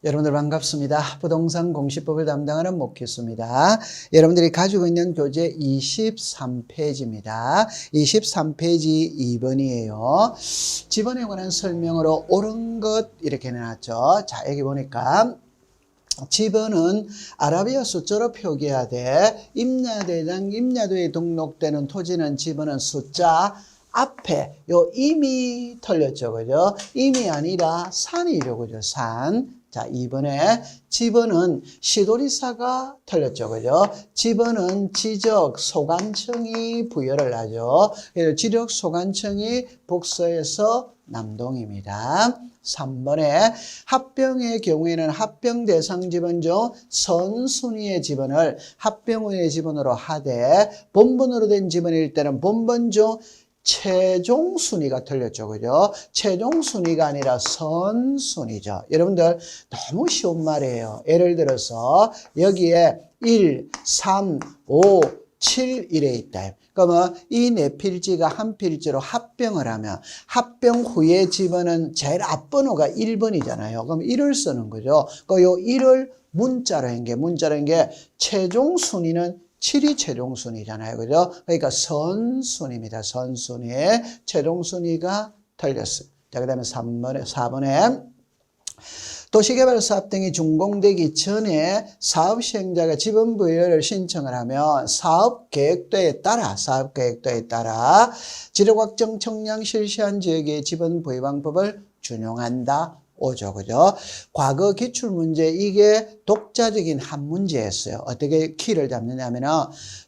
여러분들 반갑습니다. 부동산 공시법을 담당하는 목희수입니다. 여러분들이 가지고 있는 교재 23페이지입니다. 23페이지 2번이에요. 지번에 관한 설명으로 옳은 것 이렇게 내놨죠. 자, 여기 보니까 지번은 아라비아 숫자로 표기하되 임야대장 임야도에 등록되는 토지는 지번은 숫자 앞에 요 임이 틀렸죠. 그죠? 임이 아니라 산이죠. 그죠? 산. 자, 2번에 지번은 시도리사가 틀렸죠. 그죠? 지번은 지적 소관청이 부여를 하죠. 그래서 지적 소관청이 북서에서 남동입니다. 3번에 합병의 경우에는 합병 대상 지번 중 선순위의 지번을 합병의 지번으로 하되 본번으로 된 지번일 때는 본번 중 최종 순위가 틀렸죠. 그죠? 최종 순위가 아니라 선순위죠. 여러분들 너무 쉬운 말이에요. 예를 들어서 여기에 1, 3, 5, 7 이래 있다. 그러면 이 네 필지가 한 필지로 합병을 하면 합병 후에 지번은 제일 앞번호가 1번이잖아요. 그럼 1을 쓰는 거죠. 그 요 1을 문자로 한 게 최종 순위는 7이 최종 순위잖아요. 그죠? 그러니까 선순위입니다. 선순위. 최종 순위가 틀렸어요. 자, 그 다음에 4번에 도시개발 사업 등이 준공되기 전에 사업 시행자가 지번 부여를 신청을 하면 사업 계획도에 따라 지력 확정 청량 실시한 지역의 지번 부여 방법을 준용한다. 오죠. 그죠? 과거 기출문제 이게 독자적인 한 문제였어요. 어떻게 키를 잡느냐면은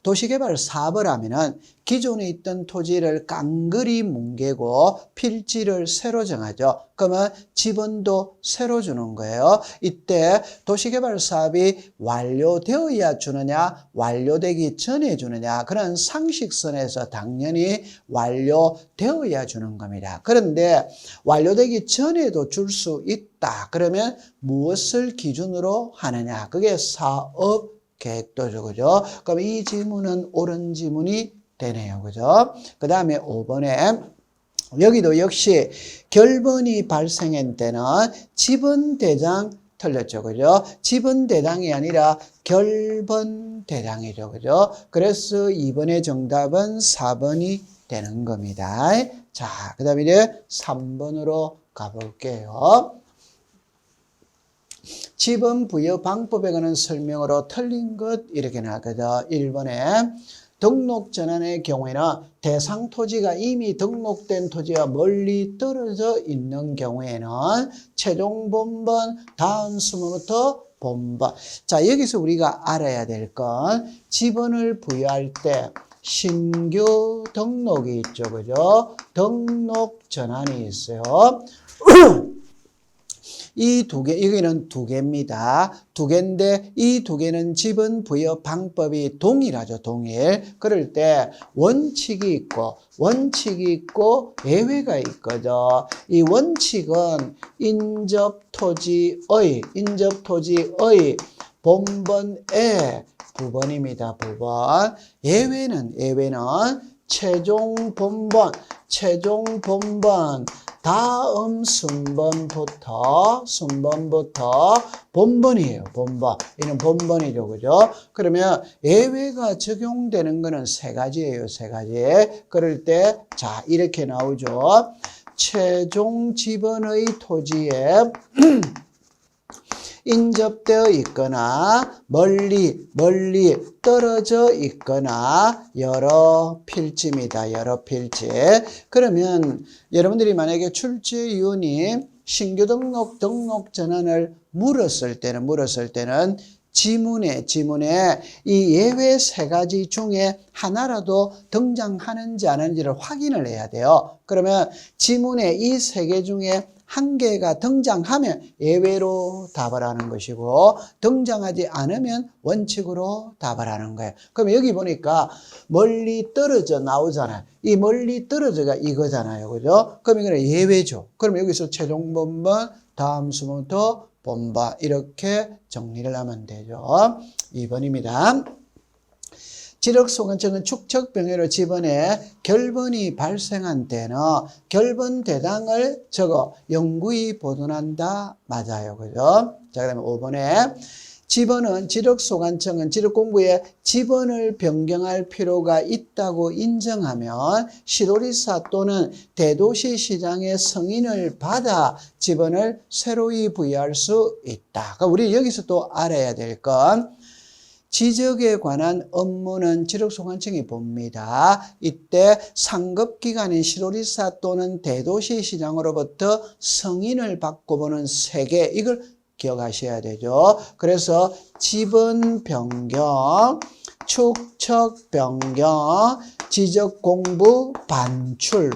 도시개발 사업을 하면은 기존에 있던 토지를 깡그리 뭉개고 필지를 새로 정하죠. 그러면 지번도 새로 주는 거예요. 이때 도시개발 사업이 완료되어야 주느냐, 완료되기 전에 주느냐, 그런 상식선에서 당연히 완료되어야 주는 겁니다. 그런데 완료되기 전에도 줄 수 있다. 그러면 무엇을 기준으로 하느냐? 그게 사업 계획도죠. 그죠? 그럼 이 지문은 옳은 지문이 되네요. 그죠? 그 다음에 5번에 여기도 역시 결번이 발생한 때는 지번대장 틀렸죠. 그죠? 지번대장이 아니라 결번대장이죠. 그죠? 그래서 2번의 정답은 4번이 되는 겁니다. 자, 그 다음에 이제 3번으로 가볼게요. 지번 부여 방법에 관한 설명으로 틀린 것 이렇게 나왔거든. 1번에 등록 전환의 경우에는 대상 토지가 이미 등록된 토지와 멀리 떨어져 있는 경우에는 최종 본번 다음 수문부터 본번. 자, 여기서 우리가 알아야 될 건 지번을 부여할 때 신규 등록이 있죠. 그죠? 등록 전환이 있어요. 이 두 개, 여기는 두 개입니다. 두 개인데 이 두 개는 지번 부여 방법이 동일하죠. 동일. 그럴 때 원칙이 있고 예외가 있거든. 이 원칙은 인접토지의 본번의 부번입니다. 부번. 예외는 최종 본번 다음 순번부터 본번이에요. 본번. 이는 본번이죠. 그죠? 그러면 예외가 적용되는 거는 세 가지예요. 세 가지. 그럴 때, 자, 이렇게 나오죠. 최종 지번의 토지에 인접되어 있거나 멀리 떨어져 있거나 여러 필지입니다. 여러 필지. 그러면 여러분들이 만약에 출제위원이 신규 등록 전환을 물었을 때는 지문에 이 예외 세 가지 중에 하나라도 등장하는지 안 하는지를 확인을 해야 돼요. 그러면 지문에 이 세 개 중에 한 개가 등장하면 예외로 답을 하는 것이고 등장하지 않으면 원칙으로 답을 하는 거예요. 그럼 여기 보니까 멀리 떨어져 나오잖아요. 이 멀리 떨어져가 이거잖아요. 그죠? 그럼 이거는 예외죠. 그럼 여기서 최종 본번 다음 수부터 본번 이렇게 정리를 하면 되죠. 2번입니다. 지력소관청은 축척병해로 지번에 결번이 발생한 때는 결번 대당을 영구히 보존한다. 맞아요. 그죠? 자, 그 다음에 5번에 지번은 지력소관청은 지력공부에 지번을 변경할 필요가 있다고 인정하면 시도리사 또는 대도시시장의 승인을 받아 지번을 새로이 부여할 수 있다. 그러니까 우리 여기서 또 알아야 될 건 지적에 관한 업무는 지력소관청이 봅니다. 이때 상급기관인 시도리사 또는 대도시시장으로부터 승인을 받고 보는 세계, 이걸 기억하셔야 되죠. 그래서 지번 변경, 축척 변경, 지적 공부 반출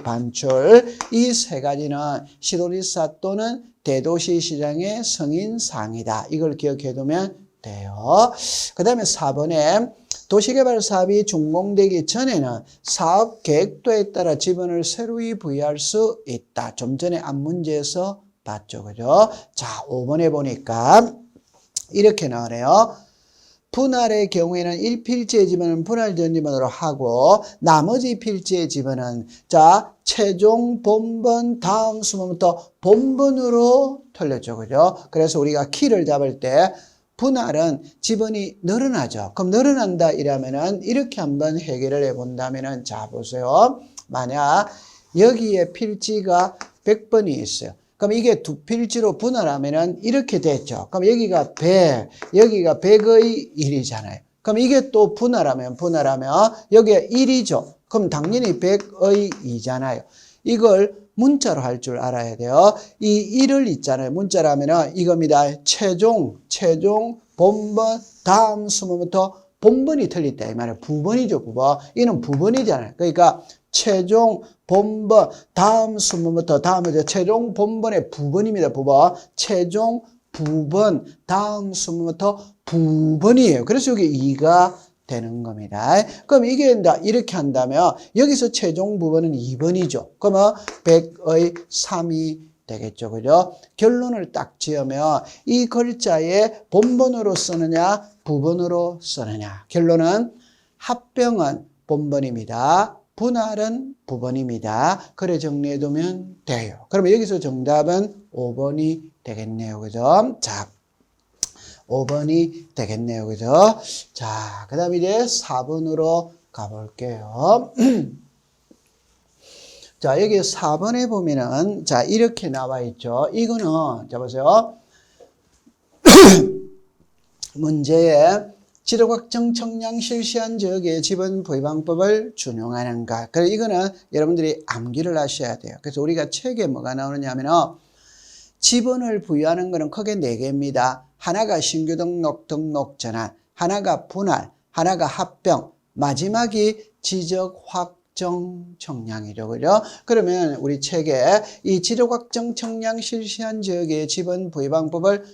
이 세 가지는 시도리사 또는 대도시시장의 승인사항이다. 이걸 기억해 두면 돼요. 그 다음에 4번에 도시개발 사업이 준공되기 전에는 사업 계획도에 따라 지번을 새로이 부여할 수 있다. 좀 전에 앞문제에서 봤죠. 그죠? 자, 5번에 보니까 이렇게 나오네요. 분할의 경우에는 1필지의 지번은 분할된 지번으로 하고 나머지 필지의 지번은 자, 최종 본번 다음 수문부터 본번으로 틀렸죠. 그죠? 그래서 우리가 키를 잡을 때 분할은 지번이 늘어나죠. 그럼 늘어난다 이러면은 이렇게 한번 해결을 해 본다면은 자, 보세요. 만약 여기에 필지가 100번이 있어요. 그럼 이게 두 필지로 분할하면은 이렇게 됐죠. 그럼 여기가 100, 여기가 100의 1이잖아요. 그럼 이게 또 분할하면 여기가 1이죠. 그럼 당연히 100의 2잖아요. 이걸 문자로 할 줄 알아야 돼요. 이 1을 있잖아요. 문자로 하면은 이겁니다. 최종, 본번, 다음 수문부터 본번이 틀렸다. 이 말이에요. 부번이죠, 부번. 이는 부번이잖아요. 그러니까 최종, 본번, 다음 수문부터 다음에 최종 본번의 부번입니다. 부번. 최종, 부번, 다음 수문부터 부번이에요. 그래서 여기 2가 되는 겁니다. 그럼 이게 이렇게 한다면 여기서 최종 부번은 2번이죠. 그러면 100의 3이 되겠죠. 그죠? 결론을 딱 지으면 이 글자에 본번으로 쓰느냐 부번으로 쓰느냐. 결론은 합병은 본번입니다. 분할은 부번입니다. 그래 정리해두면 돼요. 그러면 여기서 정답은 5번이 되겠네요. 그죠? 자, 5번이 되겠네요. 그죠? 자, 그 다음에 이제 4번으로 가볼게요. 자, 여기 4번에 보면은, 자, 이렇게 나와 있죠. 이거는, 자, 보세요. 문제에 지력확정 청량 실시한 지역의 지번 부여 방법을 준용하는가. 그래서 이거는 여러분들이 암기를 하셔야 돼요. 그래서 우리가 책에 뭐가 나오느냐 하면은, 지번을 부여하는 것은 크게 4개입니다. 하나가 신규 등록 전환, 하나가 분할, 하나가 합병, 마지막이 지적 확정 청량이죠. 그죠? 그러면 우리 책에 이 지적 확정 청량 실시한 지역의 지번 부여 방법을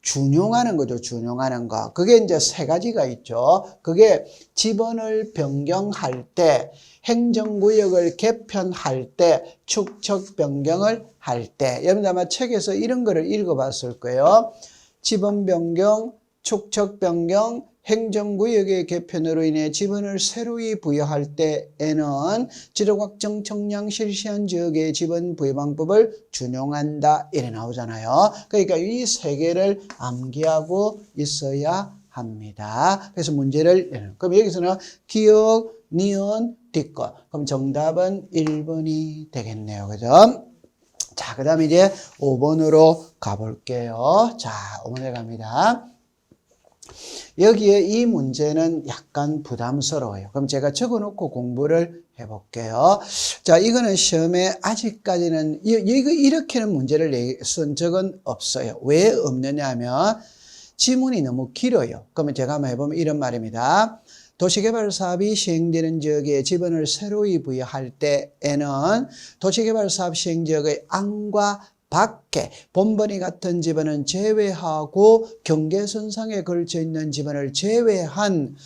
준용하는 거죠. 준용하는 거. 그게 이제 3가지가 있죠. 그게 지번을 변경할 때, 행정구역을 개편할 때, 축척 변경을 할 때. 여러분들 아마 책에서 이런 거를 읽어봤을 거예요. 지번 변경, 축척 변경, 행정구역의 개편으로 인해 지번을 새로이 부여할 때에는 지력확정 청량 실시한 지역의 지번 부여 방법을 준용한다. 이래 나오잖아요. 그러니까 이 3개를 암기하고 있어야 합니다. 그래서 문제를, 그럼 여기서는 기억, 니은, 뒷거. 그럼 정답은 1번이 되겠네요. 그죠? 자, 그 다음에 이제 5번으로 가볼게요. 자, 5번에 갑니다. 여기에 이 문제는 약간 부담스러워요. 그럼 제가 적어놓고 공부를 해볼게요. 자, 이거는 시험에 아직까지는 이렇게는 문제를 쓴 적은 없어요. 왜 없느냐 하면 지문이 너무 길어요. 그러면 제가 한번 해보면 이런 말입니다. 도시개발 사업이 시행되는 지역에 지번을 새로이 부여할 때에는 도시개발 사업 시행 지역의 안과 밖에 본번이 같은 지번은 제외하고 경계선상에 걸쳐 있는 지번을 제외한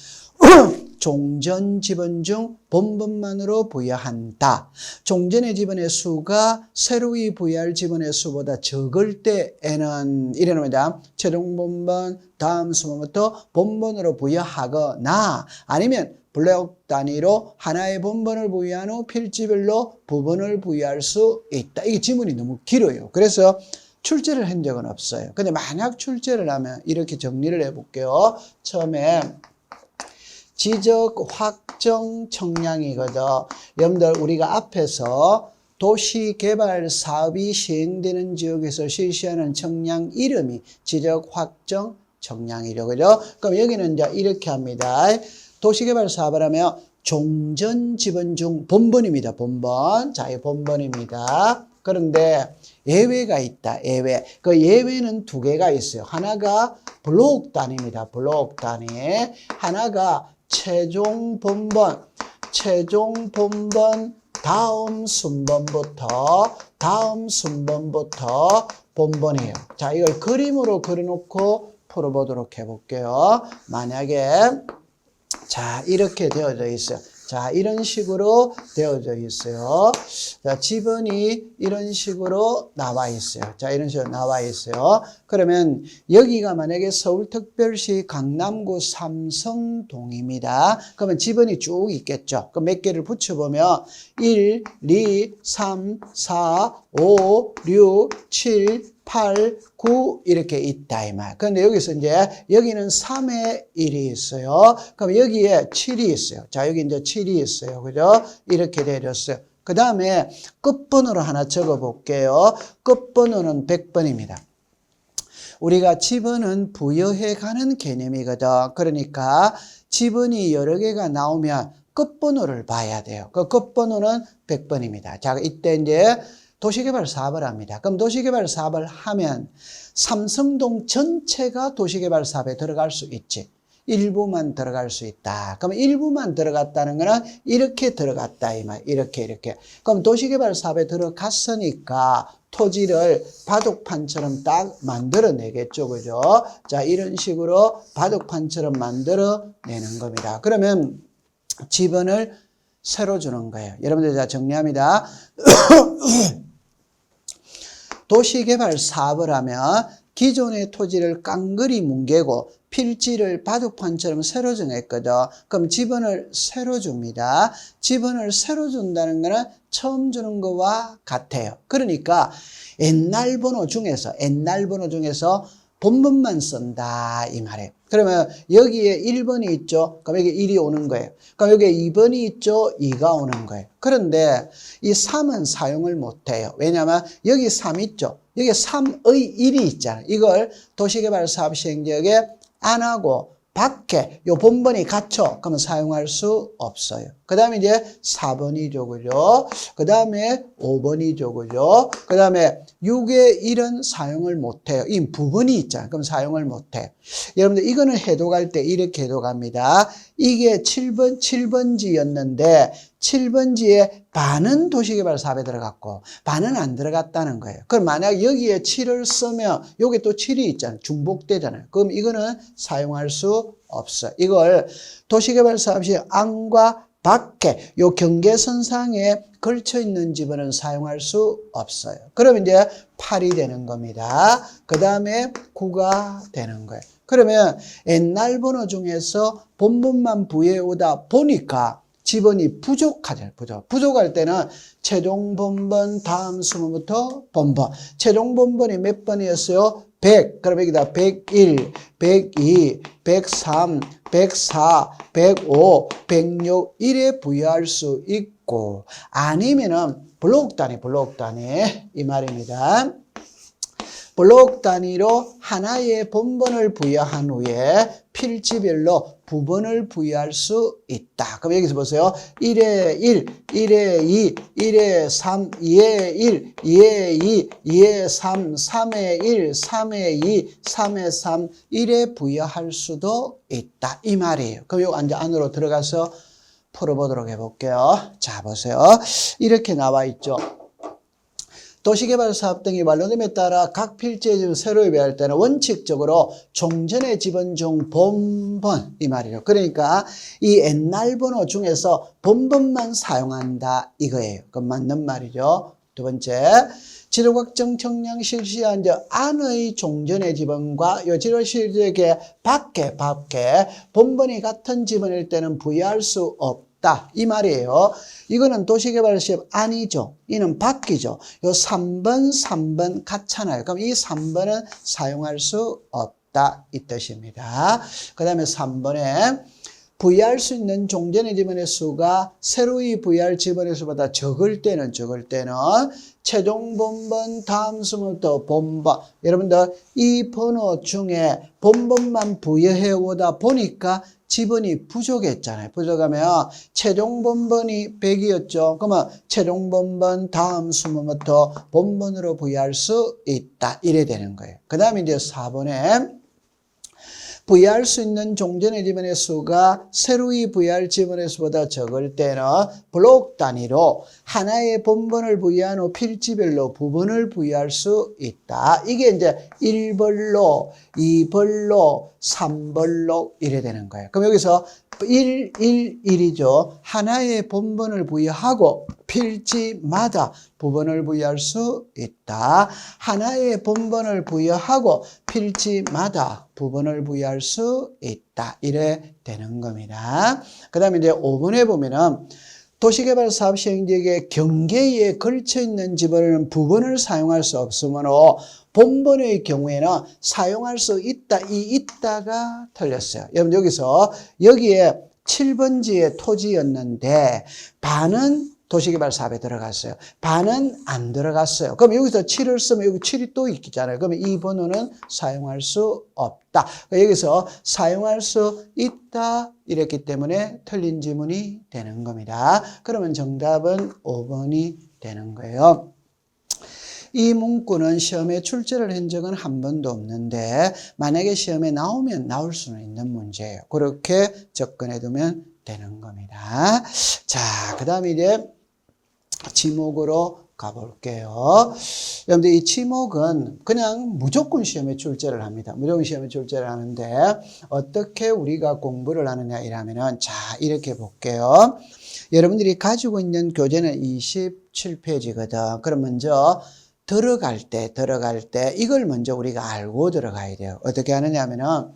종전 지번 중 본번만으로 부여한다. 종전의 지번의 수가 새로이 부여할 지번의 수보다 적을 때에는 이래놓습니다. 최종 본번 다음 수번부터 본번으로 부여하거나 아니면 블록 단위로 하나의 본번을 부여한 후 필지별로 부번을 부여할 수 있다. 이게 지문이 너무 길어요. 그래서 출제를 한 적은 없어요. 근데 만약 출제를 하면 이렇게 정리를 해볼게요. 처음에 지적 확정 청량이거든. 여러분들 우리가 앞에서 도시개발 사업이 시행되는 지역에서 실시하는 청량 이름이 지적 확정 청량이죠. 그죠? 그럼 여기는 이제 이렇게 합니다. 도시개발 사업을 하면 종전 지번 중 본번입니다. 본번. 자, 이 본번입니다. 그런데 예외가 있다. 예외. 그 예외는 두 개가 있어요. 하나가 블록 단위입니다. 블록 단위. 하나가 최종 본번. 최종 본번 다음 순번부터 본번이에요. 자, 이걸 그림으로 그려놓고 풀어보도록 해볼게요. 만약에 자, 이렇게 되어져 있어요. 자, 이런 식으로 되어져 있어요. 자, 지번이 이런 식으로 나와 있어요. 자, 이런 식으로 나와 있어요. 그러면 여기가 만약에 서울특별시 강남구 삼성동입니다. 그러면 지번이 쭉 있겠죠. 그럼 몇 개를 붙여보면 1, 2, 3, 4, 5, 6, 7, 8, 9 이렇게 있다 이 말. 그런데 여기서 이제 여기는 3의 1이 있어요. 그럼 여기에 7이 있어요. 자, 여기 이제 7이 있어요. 그죠? 이렇게 되어졌어요. 그 다음에 끝번호로 하나 적어 볼게요. 끝번호는 100번입니다. 우리가 지번은 부여해 가는 개념이거든. 그러니까 지번이 여러 개가 나오면 끝번호를 봐야 돼요. 그 끝번호는 100번입니다. 자, 이때 이제 도시개발 사업을 합니다. 그럼 도시개발 사업을 하면 삼성동 전체가 도시개발 사업에 들어갈 수 있지. 일부만 들어갈 수 있다. 그럼 일부만 들어갔다는 거는 이렇게 들어갔다 이 말. 이렇게. 그럼 도시개발 사업에 들어갔으니까 토지를 바둑판처럼 딱 만들어내겠죠. 그죠? 자, 이런 식으로 바둑판처럼 만들어내는 겁니다. 그러면 지번을 새로 주는 거예요. 여러분들 자 정리합니다. 도시개발 사업을 하면 기존의 토지를 깡그리 뭉개고 필지를 바둑판처럼 새로 정했거든. 그럼 지번을 새로 줍니다. 지번을 새로 준다는 거는 처음 주는 거와 같아요. 그러니까 옛날 번호 중에서 본번만 쓴다 이 말이에요. 그러면 여기에 1번이 있죠. 그럼 여기 1이 오는 거예요. 그럼 여기에 2번이 있죠. 2가 오는 거예요. 그런데 이 3은 사용을 못해요. 왜냐하면 여기 3 있죠. 여기 3의 1이 있잖아요. 이걸 도시개발 사업 시행지역에 안 하고 밖에 요 본번이 갇혀. 그러면 사용할 수 없어요. 그 다음에 이제 4번이죠. 그죠? 그 다음에 5번이죠. 그죠? 그 다음에 6의 1은 사용을 못해요. 이 부분이 있잖아요. 그럼 사용을 못해요. 여러분들 이거는 해독할 때 이렇게 해독합니다. 이게 7번지였는데 7번지에 반은 도시개발 사업에 들어갔고 반은 안 들어갔다는 거예요. 그럼 만약 여기에 7을 쓰면 여기 또 7이 있잖아요. 중복되잖아요. 그럼 이거는 사용할 수 없어요. 이걸 도시개발 사업 시 안과 밖에 요 경계선상에 걸쳐 있는 지번은 사용할 수 없어요. 그러면 이제 8이 되는 겁니다. 그 다음에 9가 되는 거예요. 그러면 옛날 번호 중에서 본번만 부여해 오다 보니까 지번이 부족하잖아요. 부족할 때는 최종 본번 다음 수문부터 본번. 최종 본번이 몇 번이었어요? 100. 그럼 여기다 101, 102, 103, 104, 105, 106 이래 부여할 수 있고 아니면은 블록 단위 이 말입니다. 블록 단위로 하나의 본번을 부여한 후에 필지별로 부번을 부여할 수 있다. 그럼 여기서 보세요. 1에 1, 1에 2, 1에 3, 2에 1, 2에 2, 2에 3, 3에 1, 3에 2, 3에 3, 1에 부여할 수도 있다. 이 말이에요. 그럼 요 이제 안으로 들어가서 풀어보도록 해볼게요. 자, 보세요. 이렇게 나와 있죠. 도시개발사업 등이 완료됨에 따라 각 필지의 집을 새로 입회할 때는 원칙적으로 종전의 집은 중 본번 이 말이에요. 그러니까 이 옛날 번호 중에서 본번만 사용한다 이거예요. 그 맞는 말이죠. 두 번째, 지도각정 청량 실시한 안의 종전의 지번과 요 지도 실적의 밖에 본번이 같은 지번일 때는 부여할 수 없다 이 말이에요. 이거는 도시개발시업 아니죠. 이는 밖이죠. 요 3번 같잖아요. 그럼 이 3번은 사용할 수 없다 이 뜻입니다. 그 다음에 3번에 부여할 수 있는 종전의 지번의 수가 새로이 부여할 지번의 수보다 적을 때는 최종 본번 다음 수부터 본번. 여러분들 이 번호 중에 본번만 부여해 오다 보니까 지번이 부족했잖아요. 부족하면 최종 본번이 100이었죠. 그러면 최종 본번 다음 수부터 본번으로 부여할 수 있다. 이래 되는 거예요. 그 다음에 이제 4번에 부여할 수 있는 종전의 지번의 수가 새로이 부여할 지번의 수보다 적을 때는 블록 단위로 하나의 본번을 부여한 후 필지별로 부분을 부여할 수 있다. 이게 이제 1번로, 2번로, 3번로 이래 되는 거예요. 그럼 여기서 1이죠. 하나의 본번을 부여하고 필지마다 부분을 부여할 수 있다. 하나의 본번을 부여하고 필지마다 부분을 부여할 수 있다. 이래 되는 겁니다. 그 다음에 이제 5번에 보면은 도시개발 사업 시행지역의 경계에 걸쳐 있는 지번은 부분을 사용할 수 없으므로 본번의 경우에는 사용할 수 있다. 이 있다가 틀렸어요. 여러분 여기에 7번지의 토지였는데 반은 도시개발 사업에 들어갔어요. 반은 안 들어갔어요. 그럼 여기서 7을 쓰면 여기 7이 또 있잖아요. 그러면 이 번호는 사용할 수 없다. 여기서 사용할 수 있다 이랬기 때문에 틀린 지문이 되는 겁니다. 그러면 정답은 5번이 되는 거예요. 이 문구는 시험에 출제를 한 적은 한 번도 없는데 만약에 시험에 나오면 나올 수는 있는 문제예요. 그렇게 접근해 두면 되는 겁니다. 자, 그 다음에 이제 지목으로 가볼게요. 여러분들 이 지목은 그냥 무조건 시험에 출제를 합니다. 무조건 시험에 출제를 하는데 어떻게 우리가 공부를 하느냐 이러면은 자 이렇게 볼게요. 여러분들이 가지고 있는 교재는 27페이지거든. 그럼 먼저 들어갈 때 이걸 먼저 우리가 알고 들어가야 돼요. 어떻게 하느냐 하면은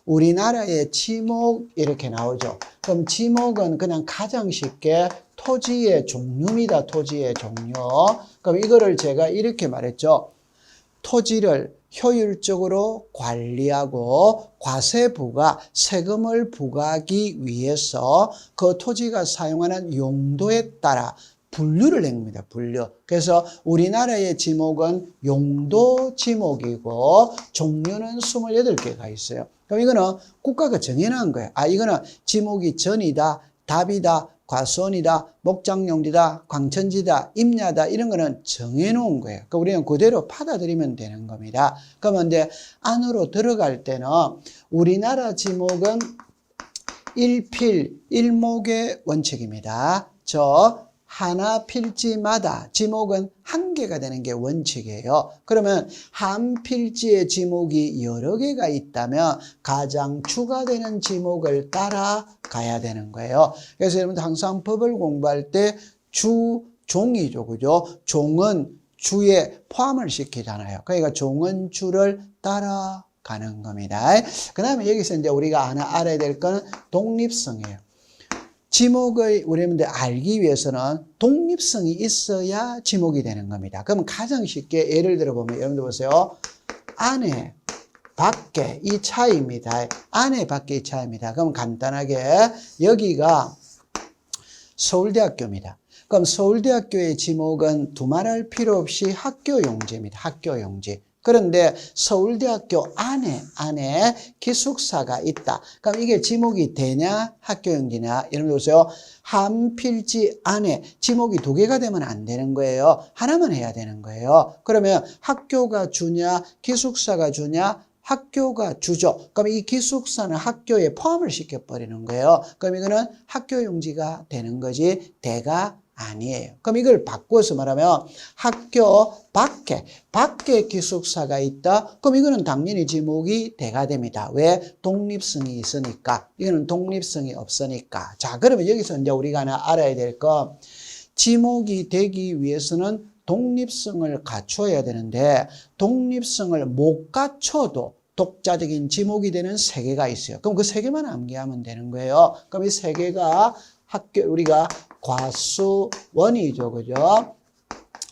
우리나라의 지목 이렇게 나오죠. 그럼 지목은 그냥 가장 쉽게 토지의 종류입니다. 토지의 종류. 그럼 이거를 제가 이렇게 말했죠. 토지를 효율적으로 관리하고 과세부가 세금을 부과하기 위해서 그 토지가 사용하는 용도에 따라 분류를 냅니다. 분류. 그래서 우리나라의 지목은 용도 지목이고 종류는 28개가 있어요. 그럼 이거는 국가가 정해놓은 거예요. 이거는 지목이 전이다, 답이다, 과수원이다, 목장용지다, 광천지다, 임야다 이런 거는 정해놓은 거예요. 그러니까 우리는 그대로 받아들이면 되는 겁니다. 그러면 이제 안으로 들어갈 때는 우리나라 지목은 1필 1목의 원칙입니다. 하나 필지마다 지목은 한 개가 되는 게 원칙이에요. 그러면 한 필지의 지목이 여러 개가 있다면 가장 주가 되는 지목을 따라가야 되는 거예요. 그래서 여러분들 항상 법을 공부할 때 종이죠. 그죠? 종은 주에 포함을 시키잖아요. 그러니까 종은 주를 따라가는 겁니다. 그 다음에 여기서 이제 우리가 알아야 될 거는 독립성이에요. 지목을 우리는 알기 위해서는 독립성이 있어야 지목이 되는 겁니다. 그러면 가장 쉽게 예를 들어 보면 여러분들 보세요. 안에, 밖에 이 차이입니다. 안에, 밖에 이 차이입니다. 그럼 간단하게 여기가 서울대학교입니다. 그럼 서울대학교의 지목은 두말할 필요 없이 학교용지입니다. 학교용지. 그런데 서울대학교 안에 기숙사가 있다. 그럼 이게 지목이 되냐? 학교용지냐? 여러분 보세요. 한 필지 안에 지목이 2개가 되면 안 되는 거예요. 하나만 해야 되는 거예요. 그러면 학교가 주냐? 기숙사가 주냐? 학교가 주죠. 그럼 이 기숙사는 학교에 포함을 시켜버리는 거예요. 그럼 이거는 학교용지가 되는 거지 대가 아니에요. 그럼 이걸 바꿔서 말하면 학교 밖에 기숙사가 있다. 그럼 이거는 당연히 지목이 대가 됩니다. 왜? 독립성이 있으니까. 이거는 독립성이 없으니까. 자, 그러면 여기서 이제 우리가 하나 알아야 될 거, 지목이 되기 위해서는 독립성을 갖춰야 되는데 독립성을 못 갖춰도 독자적인 지목이 되는 세 개가 있어요. 그럼 그 세 개만 암기하면 되는 거예요. 그럼 이 세 개가 우리가 과수원이죠. 그죠?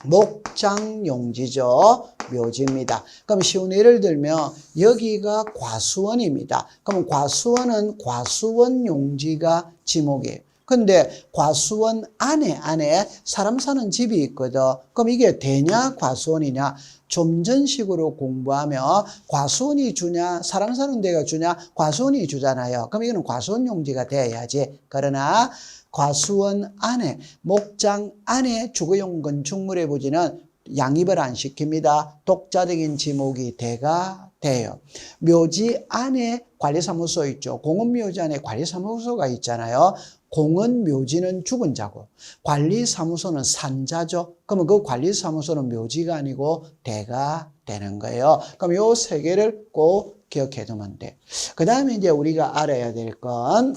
목장용지죠. 묘지입니다. 그럼 쉬운 예를 들면 여기가 과수원입니다. 그럼 과수원은 과수원 용지가 지목이에요. 근데 과수원 안에 사람 사는 집이 있거든. 그럼 이게 대냐 과수원이냐? 좀 전식으로 공부하면 과수원이 주냐 사람 사는 데가 주냐? 과수원이 주잖아요. 그럼 이거는 과수원 용지가 돼야지. 그러나 과수원 안에 목장 안에 주거용 건축물의 부지는 양입을 안 시킵니다. 독자적인 지목이 대가 돼요. 묘지 안에 관리사무소 있죠. 공원묘지 안에 관리사무소가 있잖아요. 공원 묘지는 죽은 자고 관리사무소는 산자죠. 그러면 그 관리사무소는 묘지가 아니고 대가 되는 거예요. 그럼 요 세 개를 꼭 기억해 두면 돼. 그 다음에 이제 우리가 알아야 될 건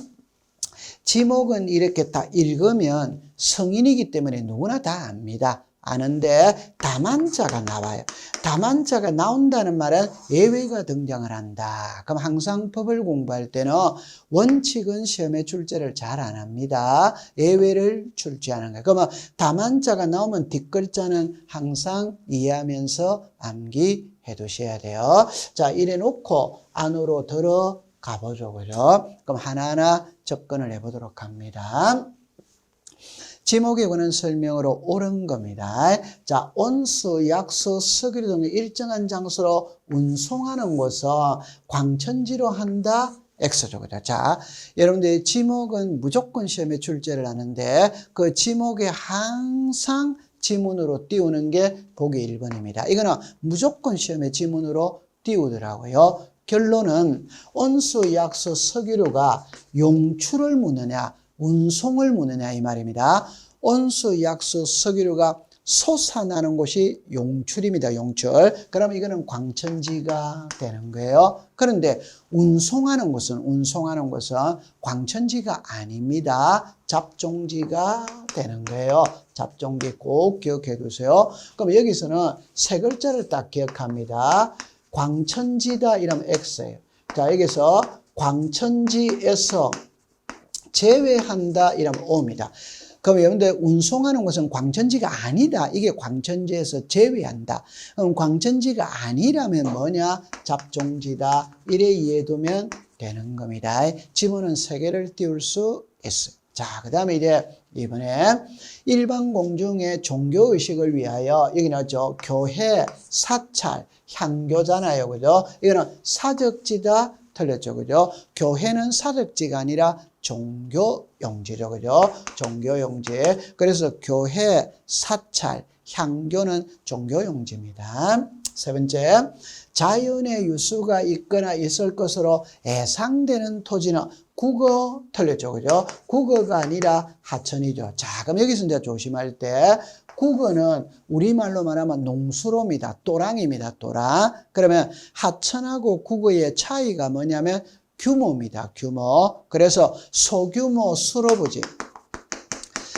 지목은 이렇게 다 읽으면 성인이기 때문에 누구나 다 압니다. 아는데 다만자가 나와요. 다만자가 나온다는 말은 예외가 등장을 한다. 그럼 항상 법을 공부할 때는 원칙은 시험에 출제를 잘 안 합니다. 예외를 출제하는 거예요. 그러면 다만자가 나오면 뒷글자는 항상 이해하면서 암기해 두셔야 돼요. 자, 이래 놓고 안으로 들어가 보죠. 그죠? 그럼 하나하나 접근을 해 보도록 합니다. 지목에 관한 설명으로 옳은 겁니다. 자, 온수, 약수, 석유류 등을 일정한 장소로 운송하는 것은 광천지로 한다. X죠. 그죠? 자, 여러분들 지목은 무조건 시험에 출제를 하는데 그 지목에 항상 지문으로 띄우는 게 보기 1번입니다. 이거는 무조건 시험에 지문으로 띄우더라고요. 결론은 온수, 약수, 석유류가 용출을 묻느냐 운송을 묻느냐 이 말입니다. 온수, 약수, 석유류가 솟아나는 곳이 용출입니다. 용출. 그럼 이거는 광천지가 되는 거예요. 그런데 운송하는 곳은 광천지가 아닙니다. 잡종지가 되는 거예요. 잡종지 꼭 기억해 두세요. 그럼 여기서는 세 글자를 딱 기억합니다. 광천지다 이러면 X예요. 자, 여기서 광천지에서 제외한다 이러면 O입니다. 그럼 여러분들 운송하는 것은 광천지가 아니다. 이게 광천지에서 제외한다. 그럼 광천지가 아니라면 뭐냐? 잡종지다. 이래 이해해두면 되는 겁니다. 지문은 세 개를 띄울 수 있어요. 자, 그 다음에 이제 이번에 일반 공중의 종교의식을 위하여 여기 나왔죠. 교회, 사찰, 향교잖아요. 그죠? 이거는 사적지다. 틀렸죠. 그죠? 교회는 사적지가 아니라 종교용지죠. 그죠? 종교용지. 그래서 교회, 사찰, 향교는 종교용지입니다. 세 번째, 자연의 유수가 있거나 있을 것으로 예상되는 토지는 국어 틀렸죠. 그죠? 국어가 아니라 하천이죠. 자, 그럼 여기서 이제 조심할 때 국어는 우리말로 말하면 농수로입니다. 또랑입니다. 또랑. 그러면 하천하고 국어의 차이가 뭐냐면 규모입니다. 규모. 그래서 소규모 수로부지.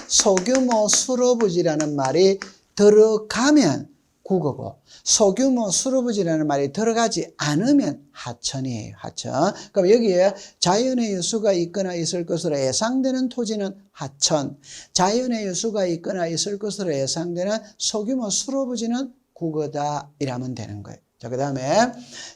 소규모 수로부지라는 말이 들어가면 국어고 소규모 수로부지라는 말이 들어가지 않으면 하천이에요. 하천. 그럼 여기에 자연의 유수가 있거나 있을 것으로 예상되는 토지는 하천, 자연의 유수가 있거나 있을 것으로 예상되는 소규모 수로부지는 국어다 이라면 되는 거예요. 자, 그 다음에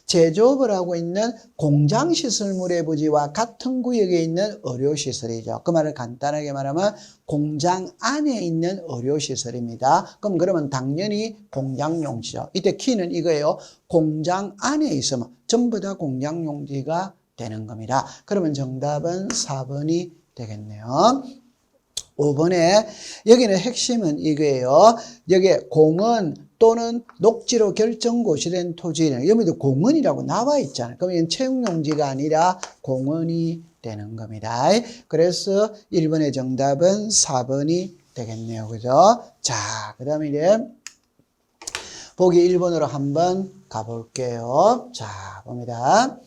제조업을 하고 있는 공장시설물의 부지와 같은 구역에 있는 의료시설이죠. 그 말을 간단하게 말하면 공장 안에 있는 의료시설입니다. 그러면 당연히 공장용지죠. 이때 키는 이거예요. 공장 안에 있으면 전부 다 공장용지가 되는 겁니다. 그러면 정답은 4번이 되겠네요. 5번에 여기는 핵심은 이거예요. 여기에 공원 또는 녹지로 결정고시된 토지는 여기도 공원이라고 나와 있잖아요. 그럼 이건 채용용지가 아니라 공원이 되는 겁니다. 그래서 1번의 정답은 4번이 되겠네요. 그죠? 자, 그 다음에 이제 보기 1번으로 한번 가볼게요. 자, 봅니다.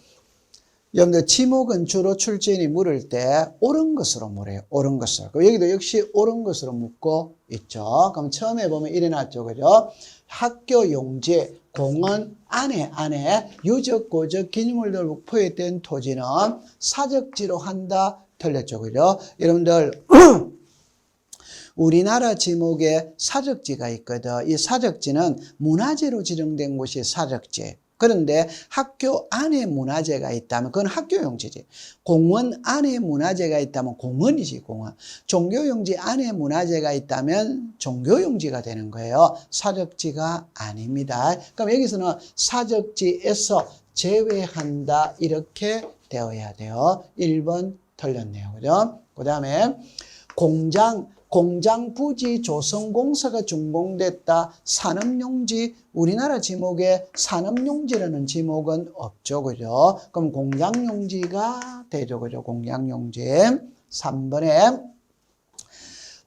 여러분들 지목은 주로 출제인이 물을 때 옳은 것으로 물어요. 옳은 것으로. 여기도 역시 옳은 것으로 묻고 있죠. 그럼 처음에 보면 이래 놨죠. 그죠? 학교 용지, 공원 안에 유적, 고적, 기념물들 포획된 토지는 사적지로 한다. 틀렸죠. 그죠? 여러분들 우리나라 지목에 사적지가 있거든. 이 사적지는 문화재로 지정된 곳이 사적지. 그런데 학교 안에 문화재가 있다면 그건 학교용지지. 공원 안에 문화재가 있다면 공원이지, 공원. 종교용지 안에 문화재가 있다면 종교용지가 되는 거예요. 사적지가 아닙니다. 그럼 여기서는 사적지에서 제외한다 이렇게 되어야 돼요. 1번 틀렸네요. 그죠? 그 다음에 공장 부지 조성공사가 준공됐다. 산업용지, 우리나라 지목에 산업용지라는 지목은 없죠. 그죠? 그럼 공장용지가 되죠. 그죠? 공장용지. 3번에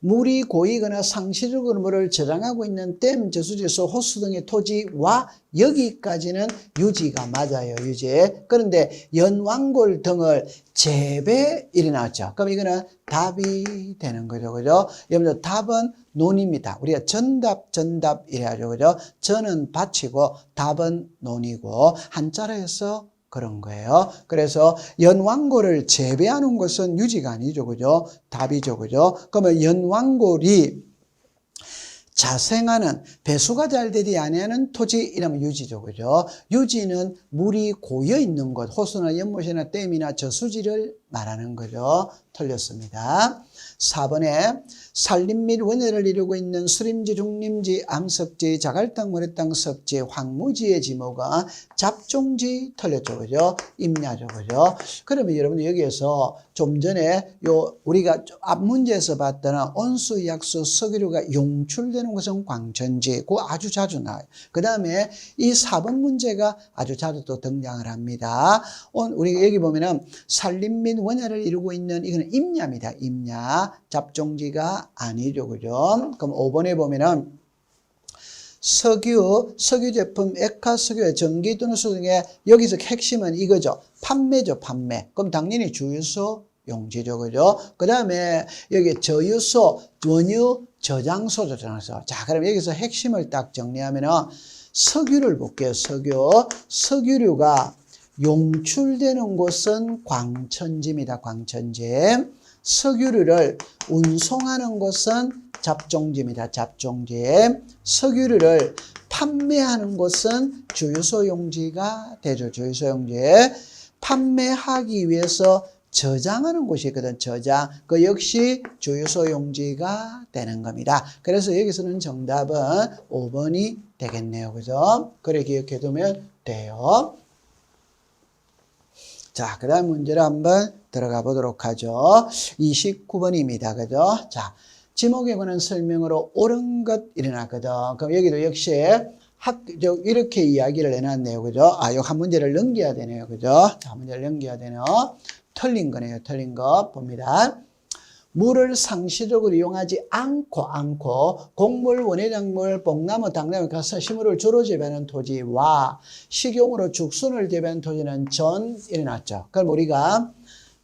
물이 고이거나 상시적으로 물을 저장하고 있는 댐, 저수지소, 호수 등의 토지와 여기까지는 유지가 맞아요. 유지. 그런데 연왕골 등을 재배 이래 나왔죠. 그럼 이거는 답이 되는 거죠. 그죠? 여러분들 답은 논입니다. 우리가 전답 이래야죠. 그죠? 전은 밭이고 답은 논이고 한자로 해서 그런 거예요. 그래서 연왕골을 재배하는 것은 유지가 아니죠. 그죠? 답이죠. 그죠? 그러면 연왕골이 자생하는 배수가 잘 되지 아니하는 토지 이러면 유지죠. 그죠? 유지는 물이 고여 있는 곳, 호수나 연못이나 댐이나 저수지를 말하는 거죠. 틀렸습니다. 4번에 산림 및 원해를 이루고 있는 수림지, 중림지, 암석지, 자갈땅, 모래땅, 섭지, 황무지의 지모가 잡종지 틀렸죠. 그죠? 임야죠. 그죠? 그러면 여러분들 여기에서 좀 전에 우리가 앞 문제에서 봤던 온수, 약수, 석유류가 용출되는 것은 광천지. 그거 아주 자주 나와요. 그 다음에 이 4번 문제가 아주 자주 또 등장을 합니다. 우리가 여기 보면은 산림 및 원해를 이루고 있는 이거는 임야입니다. 임야. 잡종지가 아니죠. 그죠? 그럼 5번에 보면은 석유 제품, 액화 석유의 전기 또는 수 등의 여기서 핵심은 이거죠. 판매죠. 판매. 그럼 당연히 주유소 용지죠. 그죠? 그 다음에 여기 저유소, 원유 저장소죠. 저장소. 자, 그럼 여기서 핵심을 딱 정리하면은 석유를 볼게요. 석유류가 용출되는 곳은 광천지입니다. 광천지. 석유류를 운송하는 곳은 잡종지입니다. 잡종지. 석유류를 판매하는 곳은 주유소 용지가 되죠. 주유소 용지. 판매하기 위해서 저장하는 곳이 있거든. 저장. 그 역시 주유소 용지가 되는 겁니다. 그래서 여기서는 정답은 5번이 되겠네요. 그죠? 그래 기억해 두면 돼요. 자, 그 다음 문제를 한번 들어가 보도록 하죠. 29번입니다. 그죠? 자, 지목에 관한 설명으로 옳은 것 일어났거든. 그럼 여기도 역시 이렇게 이야기를 해놨네요. 그죠? 아, 요 한 문제를 넘겨야 되네요. 그죠? 자, 한 문제를 넘겨야 되네요. 틀린 거네요. 틀린 거 봅니다. 물을 상시적으로 이용하지 않고 곡물, 원예작물, 뽕나무, 당나무, 가사, 식물을 주로 재배하는 토지와 식용으로 죽순을 재배하는 토지는 전 일어났죠. 그럼 우리가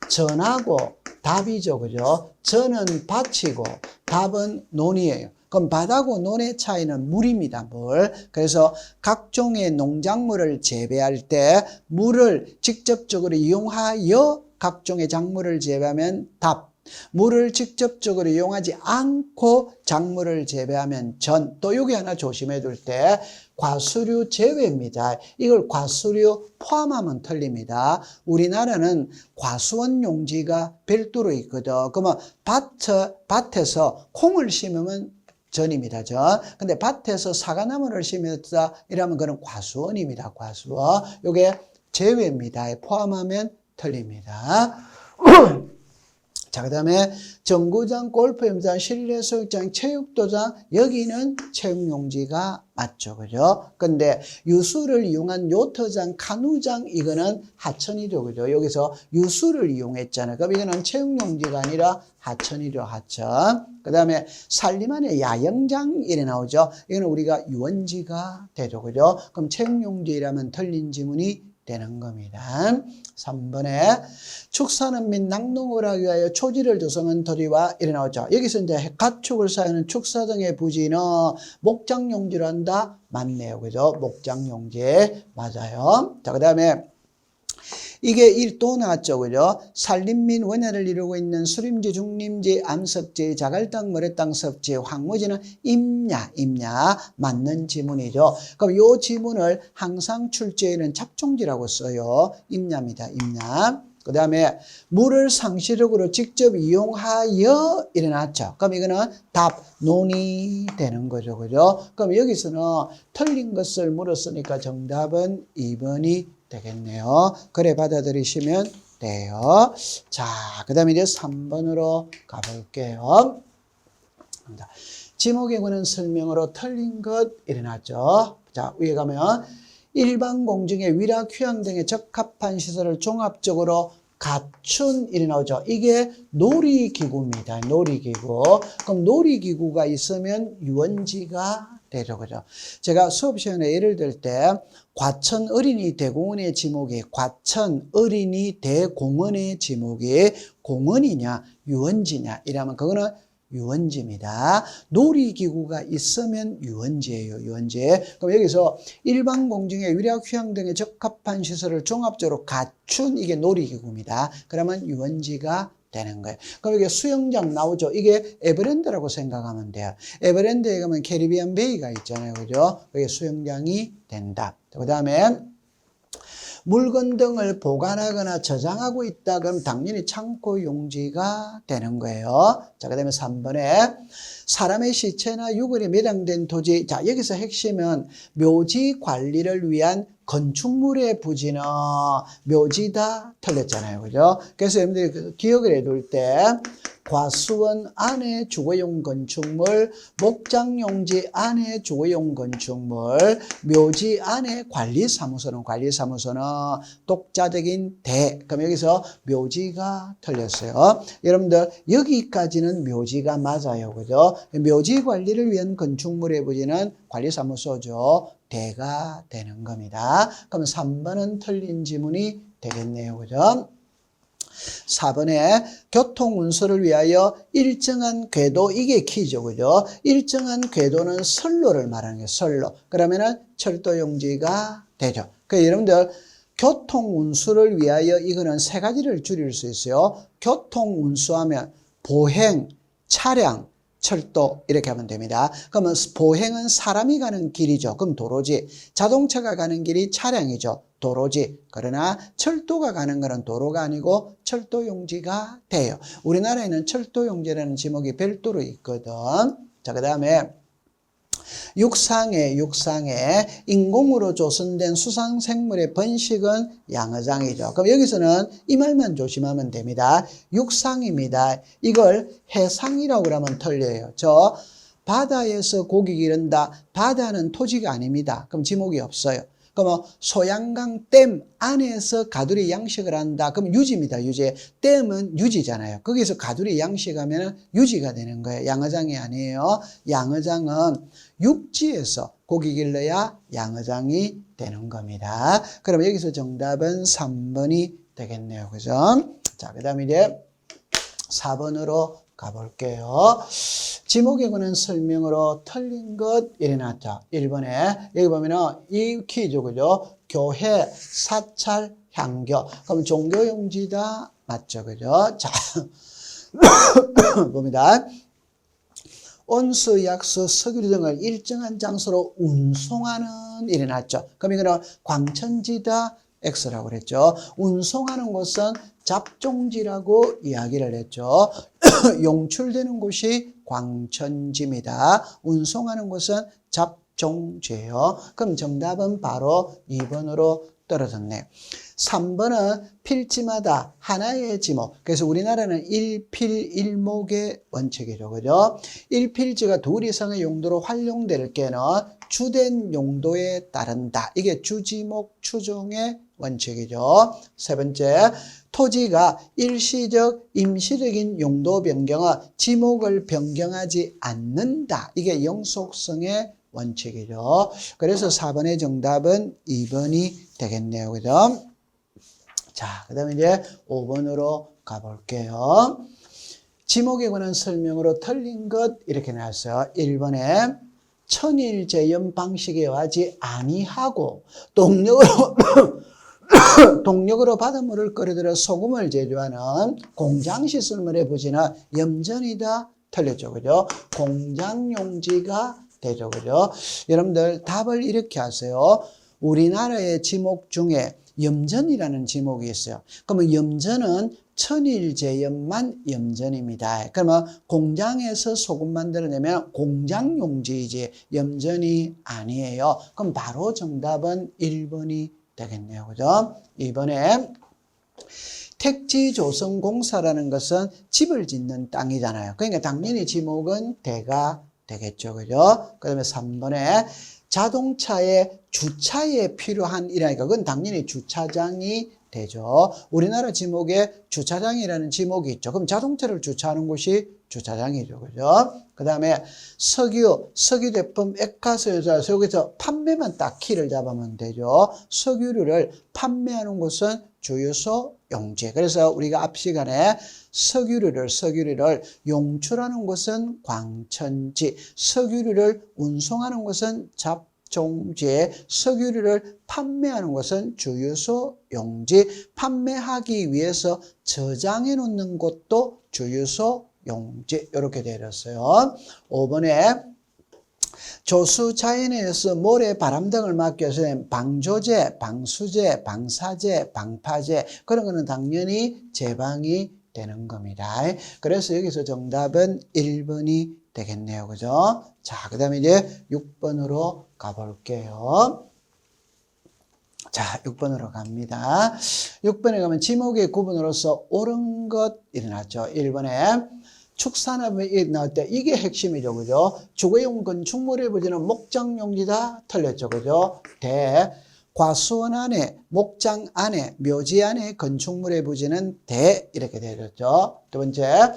전하고 답이죠. 그죠? 전은 밭이고 답은 논이에요. 그럼 밭하고 논의 차이는 물입니다. 물. 그래서 각종의 농작물을 재배할 때 물을 직접적으로 이용하여 각종의 작물을 재배하면 답. 물을 직접적으로 이용하지 않고 작물을 재배하면 전. 또 여기 하나 조심해 둘 때 과수류 제외입니다. 이걸 과수류 포함하면 틀립니다. 우리나라는 과수원 용지가 별도로 있거든. 그러면 밭에서 콩을 심으면 전입니다. 전. 근데 밭에서 사과나무를 심었다 이러면 그건 과수원입니다. 과수원. 요게 제외입니다. 포함하면 틀립니다. 자, 그 다음에 정구장, 골프연장, 실내수욕장, 체육도장, 여기는 체육용지가 맞죠. 그죠? 근데 유수를 이용한 요트장, 카누장, 이거는 하천이죠. 그죠? 여기서 유수를 이용했잖아요. 그럼 이거는 체육용지가 아니라 하천이죠. 하천. 그 다음에 산림안에 야영장, 이래 나오죠. 이거는 우리가 유원지가 되죠. 그죠? 그럼 체육용지라면 틀린 지문이 되는 겁니다. 3번에 축사는 및 낙농을 하기 위하여 초지를 조성한 토지와 이래 나오죠. 여기서 이제 가축을 사용하는 축사 등의 부지는 목장용지로 한다. 맞네요. 그죠? 목장용지. 맞아요. 자, 그 다음에 이게 또 나왔죠. 그죠? 산림 및 원야를 이루고 있는 수림지, 중림지, 암석지, 자갈땅, 모래땅, 섭지, 황무지는 임야. 맞는 지문이죠. 그럼 이 지문을 항상 출제에는 잡종지라고 써요. 임야입니다. 임야. 그 다음에 물을 상시적으로 직접 이용하여 일어났죠. 그럼 이거는 답, 논이 되는 거죠. 그죠? 그럼 여기서는 틀린 것을 물었으니까 정답은 2번이 되겠네요. 그래 받아들이시면 돼요. 자, 그 다음에 이제 3번으로 가볼게요. 지목에 관한 설명으로 틀린 것 일어났죠. 자, 위에 가면 일반 공중의 위락, 휴양 등에 적합한 시설을 종합적으로 갖춘 일이 나오죠. 이게 놀이기구입니다. 놀이기구. 그럼 놀이기구가 있으면 유원지가 되죠. 그죠? 제가 수업 시간에 예를 들 때 과천 어린이 대공원의 지목이 과천 어린이 대공원의 지목이 공원이냐 유원지냐 이러면 그거는 유원지입니다. 놀이기구가 있으면 유원지예요. 유원지. 그럼 여기서 일반 공중의 위락, 휴양 등에 적합한 시설을 종합적으로 갖춘 이게 놀이기구입니다. 그러면 유원지가 되는 거예요. 그럼 이게 수영장 나오죠. 이게 에버랜드라고 생각하면 돼요. 에버랜드에 가면 캐리비안 베이가 있잖아요. 그죠? 그게 수영장이 된다. 그 다음에 물건 등을 보관하거나 저장하고 있다 그러면 당연히 창고 용지가 되는 거예요. 자, 그 다음에 3번에 사람의 시체나 유골이 매장된 토지. 자, 여기서 핵심은 묘지 관리를 위한 건축물의 부지는 묘지다 틀렸잖아요. 그죠? 그래서 여러분들이 기억을 해둘 때 과수원 안에 주거용 건축물, 목장용지 안에 주거용 건축물, 묘지 안에 관리사무소는 독자적인 대. 그럼 여기서 묘지가 틀렸어요. 여러분들 여기까지는 묘지가 맞아요. 그죠? 묘지 관리를 위한 건축물의 부지는 관리사무소죠. 대가 되는 겁니다. 그럼 3번은 틀린 지문이 되겠네요. 그죠? 4번에 교통운수를 위하여 일정한 궤도, 이게 키죠. 그죠? 일정한 궤도는 선로를 말하는 거예요. 선로. 그러면은 철도용지가 되죠. 그러니까 여러분들 교통운수를 위하여 이거는 세 가지를 줄일 수 있어요. 교통운수하면 보행, 차량, 철도 이렇게 하면 됩니다. 그러면 보행은 사람이 가는 길이죠. 그럼 도로지. 자동차가 가는 길이 차량이죠. 도로지. 그러나 철도가 가는 것은 도로가 아니고 철도용지가 돼요. 우리나라에는 철도용지라는 지목이 별도로 있거든. 자, 그 다음에 육상에 인공으로 조성된 수상생물의 번식은 양어장이죠. 그럼 여기서는 이 말만 조심하면 됩니다. 육상입니다. 이걸 해상이라고 하면 틀려요. 저 바다에서 고기 기른다. 바다는 토지가 아닙니다. 그럼 지목이 없어요. 그럼 소양강 댐 안에서 가두리 양식을 한다. 그럼 유지입니다. 유지. 댐은 유지잖아요. 거기서 가두리 양식하면 유지가 되는 거예요. 양어장이 아니에요. 양어장은 육지에서 고기 길러야 양어장이 되는 겁니다. 그럼 여기서 정답은 3번이 되겠네요. 그죠? 자, 그 다음에 이제 4번으로 가볼게요. 지목에 관한 설명으로 틀린 것 일어났죠. 1번에 여기 보면은 이 키죠. 그죠? 교회, 사찰, 향교. 그럼 종교용지다. 맞죠. 그죠? 자, 봅니다. 온수, 약수, 석유 등을 일정한 장소로 운송하는 일이 났죠. 그럼 이거는 광천지다. X라고 그랬죠. 운송하는 곳은 잡종지라고 이야기를 했죠. 용출되는 곳이 광천지입니다. 운송하는 곳은 잡종지예요. 그럼 정답은 바로 2번으로 떨어졌네요. 3번은 필지마다 하나의 지목. 그래서 우리나라는 일필일목의 원칙이죠. 그죠? 일필지가 둘 이상의 용도로 활용될 때는 주된 용도에 따른다. 이게 주지목 추종의 원칙이죠. 세 번째, 토지가 일시적, 임시적인 용도 변경은 지목을 변경하지 않는다. 이게 영속성의 원칙이죠. 그래서 4번의 정답은 2번이 되겠네요. 그죠? 자, 그 다음에 이제 5번으로 가볼게요. 지목에 관한 설명으로 틀린 것 이렇게 나왔어요. 1번에 천일제염 방식에 와지 아니하고 동력으로 바닷물을 끓여들여 소금을 제조하는 공장시설물의 부지는 염전이다. 틀렸죠. 그죠? 공장용지가 되죠. 그죠? 여러분들 답을 이렇게 하세요. 우리나라의 지목 중에 염전이라는 지목이 있어요. 그러면 염전은 천일제염만 염전입니다. 그러면 공장에서 소금 만들어내면 공장용지이지 염전이 아니에요. 그럼 바로 정답은 1번이 되겠네요. 그죠? 2번에 택지조성공사라는 것은 집을 짓는 땅이잖아요. 그러니까 당연히 지목은 대가 되겠죠. 그죠? 그 다음에 3번에 자동차의 주차에 필요한 이라니까 그건 당연히 주차장이 되죠. 우리나라 지목에 주차장이라는 지목이 있죠. 그럼 자동차를 주차하는 곳이 주차장이죠. 그죠? 그 다음에 석유제품 액화소에서 여기서 판매만 딱 키를 잡으면 되죠. 석유류를 판매하는 곳은 주유소 용지. 그래서 우리가 앞 시간에 석유류를 용출하는 곳은 광천지, 석유류를 운송하는 곳은 잡종지, 석유류를 판매하는 곳은 주유소 용지, 판매하기 위해서 저장해 놓는 곳도 주유소 용지. 이렇게 되었어요. 5번에 조수 자연에서 모래, 바람 등을 막기 위해서 방조제, 방수제, 방사제, 방파제 그런 거는 당연히 제방이 되는 겁니다. 그래서 여기서 정답은 1번이 되겠네요. 그죠? 자, 그 다음에 이제 6번으로 가볼게요. 자, 6번으로 갑니다. 6번에 가면 지목의 구분으로서 옳은 것 일어났죠. 1번에 축산업이 나올 때 이게 핵심이죠. 그죠? 주거용 건축물의 부지는 목장용지다. 틀렸죠. 그죠? 과수원 안에, 목장 안에, 묘지 안에 건축물의 부지는 이렇게 되었죠. 두 번째,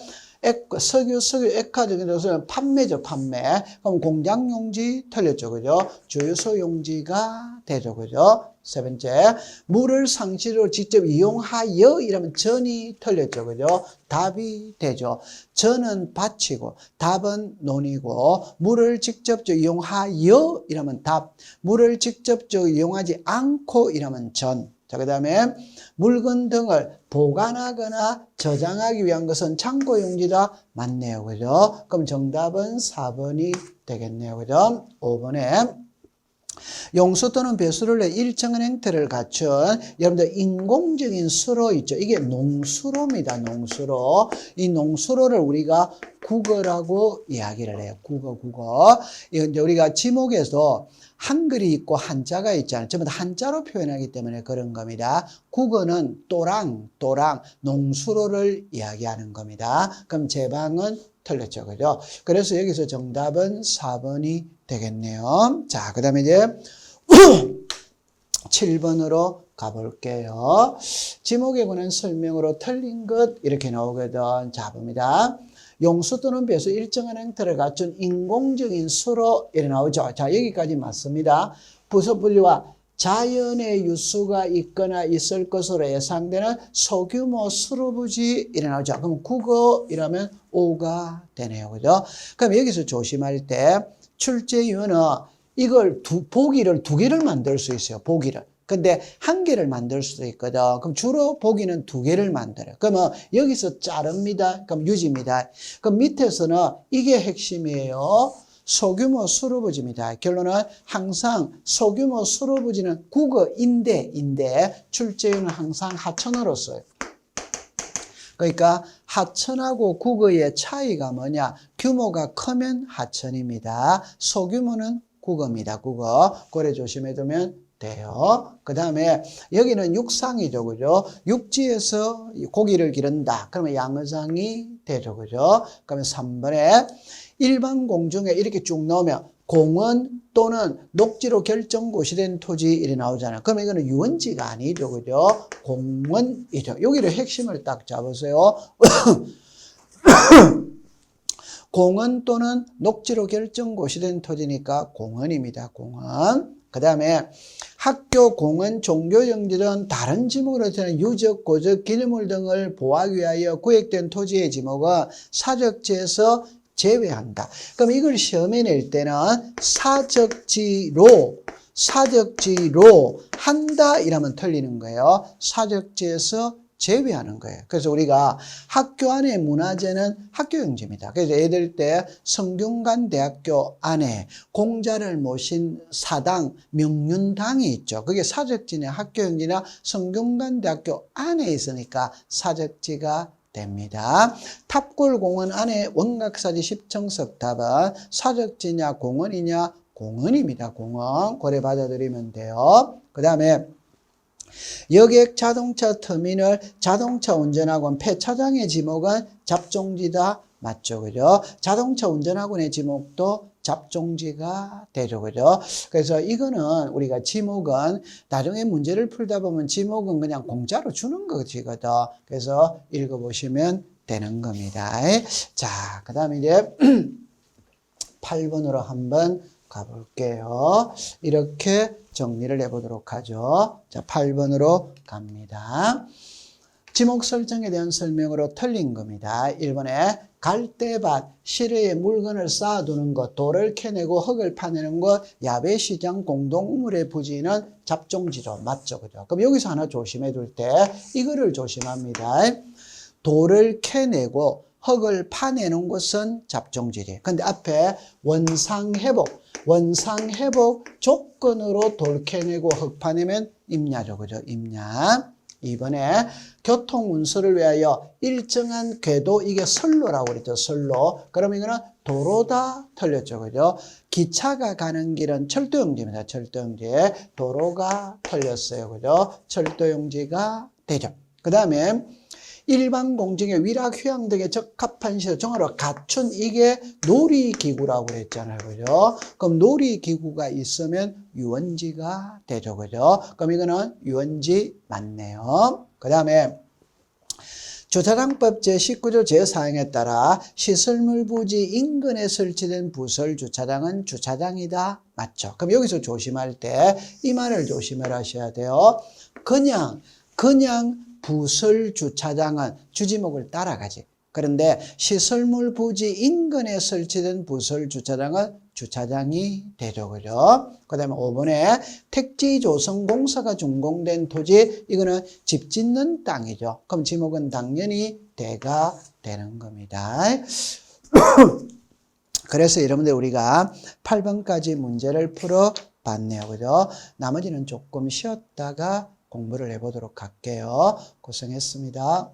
석유, 액화적인 것은 판매죠, 판매. 그럼 공장용지 틀렸죠, 그죠? 주유소 용지가 되죠, 그죠? 세 번째, 물을 상시로 직접 이용하여 이러면 전이 틀렸죠, 그죠? 답이 되죠. 전은 밭이고, 답은 논이고, 물을 직접적 이용하여 이러면 답, 물을 직접적 이용하지 않고 이러면 전. 자, 그 다음에 물건 등을 보관하거나 저장하기 위한 것은 창고용지다. 맞네요. 그죠? 그럼 정답은 4번이 되겠네요. 그죠? 5번에 용수 또는 배수를 내 일정한 형태를 갖춘 여러분들 인공적인 수로 있죠. 이게 농수로입니다. 농수로. 이 농수로를 우리가 국어라고 이야기를 해요. 국어. 이제 우리가 지목에서 한글이 있고 한자가 있잖아요. 전부 다 한자로 표현하기 때문에 그런 겁니다. 국어는 또랑, 농수로를 이야기하는 겁니다. 그럼 제 방은 틀렸죠. 그죠? 그래서 여기서 정답은 4번이 되겠네요. 자, 그 다음에 이제 7번으로 가볼게요. 지목에 관한 설명으로 틀린 것 이렇게 나오거든. 자, 봅니다. 용수 또는 배수 일정한 형태를 갖춘 인공적인 수로 이렇게 나오죠. 자, 여기까지 맞습니다. 부서 분리와 자연의 유수가 있거나 있을 것으로 예상되는 소규모 수로부지 이래 나오죠. 그럼 국어이라면 O가 되네요. 그죠? 그럼 여기서 조심할 때 출제위원은 이걸 보기를 2개를 만들 수 있어요. 보기를. 근데 1개를 만들 수도 있거든. 그럼 주로 보기는 2개를 만들어요. 그러면 여기서 자릅니다. 그럼 유지입니다. 그럼 밑에서는 이게 핵심이에요. 소규모 수로부지입니다. 결론은 항상 소규모 수로부지는 국어인데 출제위는 항상 하천어로 써요. 그러니까 하천하고 국어의 차이가 뭐냐? 규모가 크면 하천입니다. 소규모는 국어입니다. 국어. 고래 조심해 두면 돼요. 그 다음에 여기는 육상이죠. 그죠? 육지에서 고기를 기른다. 그러면 양어장이 되죠. 그죠? 그러면 3번에 일반 공중에 이렇게 쭉 넣으면 공원 또는 녹지로 결정고시 된 토지 이렇게 나오잖아요. 그러면 이거는 유원지가 아니죠. 그죠? 공원이죠. 여기를 핵심을 딱 잡으세요. 공원 또는 녹지로 결정고시 된 토지니까 공원입니다. 공원. 그 다음에 학교, 공원, 종교영지 등 다른 지목으로 되는 유적, 고적, 기념물 등을 보호하기 위하여 구획된 토지의 지목은 사적지에서 제외한다. 그럼 이걸 시험에 낼 때는 사적지로 한다 이러면 틀리는 거예요. 사적지에서 제외하는 거예요. 그래서 우리가 학교 안에 문화재는 학교용지입니다. 그래서 애들 때 성균관대학교 안에 공자를 모신 사당, 명륜당이 있죠. 그게 사적지나 학교용지나 성균관대학교 안에 있으니까 사적지가 됩니다. 탑골공원 안에 원각사지 10층석 답은 사적지냐 공원이냐 공원입니다. 공원 고려 받아들이면 돼요. 그 다음에 여객 자동차 터미널 자동차 운전학원 폐차장의 지목은 잡종지다. 맞죠? 그죠? 자동차 운전학원의 지목도 잡종지가 되죠. 그죠? 그래서 이거는 우리가 지목은 나중에 문제를 풀다 보면 지목은 그냥 공짜로 주는 것이거든. 그래서 읽어보시면 되는 겁니다. 자, 그 다음에 이제 8번으로 한번 가볼게요. 이렇게 정리를 해보도록 하죠. 자, 8번으로 갑니다. 지목 설정에 대한 설명으로 틀린 겁니다. 1번에 갈대밭, 실외에 물건을 쌓아두는 것, 돌을 캐내고 흙을 파내는 것, 야외시장, 공동물의 부지는 잡종지로 맞죠? 그죠? 그럼 여기서 하나 조심해 둘 때 이거를 조심합니다. 돌을 캐내고 흙을 파내는 것은 잡종지리. 근데 앞에 원상회복 조건으로 돌 캐내고 흙 파내면 임야죠. 그죠? 임야. 2번에 교통운수를 위하여 일정한 궤도, 이게 선로라고 그랬죠. 선로. 그러면 이거는 도로다 틀렸죠. 그죠? 기차가 가는 길은 철도용지입니다. 철도용지. 도로가 틀렸어요. 그죠? 철도용지가 되죠. 그 다음에 일반 공중의 위락, 휴양 등에 적합한 시설 정화로 갖춘, 이게 놀이기구라고 그랬잖아요. 그죠? 그럼 놀이기구가 있으면 유원지가 되죠. 그죠? 그럼 이거는 유원지 맞네요. 그 다음에 주차장법 제19조 제4항에 따라 시설물 부지 인근에 설치된 부설 주차장은 주차장이다. 맞죠? 그럼 여기서 조심할 때 이 말을 조심을 하셔야 돼요. 그냥 부설 주차장은 주지목을 따라가지. 그런데 시설물 부지 인근에 설치된 부설 주차장은 주차장이 되죠. 그죠? 그 다음에 5번에 택지 조성 공사가 준공된 토지, 이거는 집 짓는 땅이죠. 그럼 지목은 당연히 대가 되는 겁니다. 그래서 여러분들 우리가 8번까지 문제를 풀어 봤네요. 그죠? 나머지는 조금 쉬었다가 공부를 해보도록 할게요. 고생했습니다.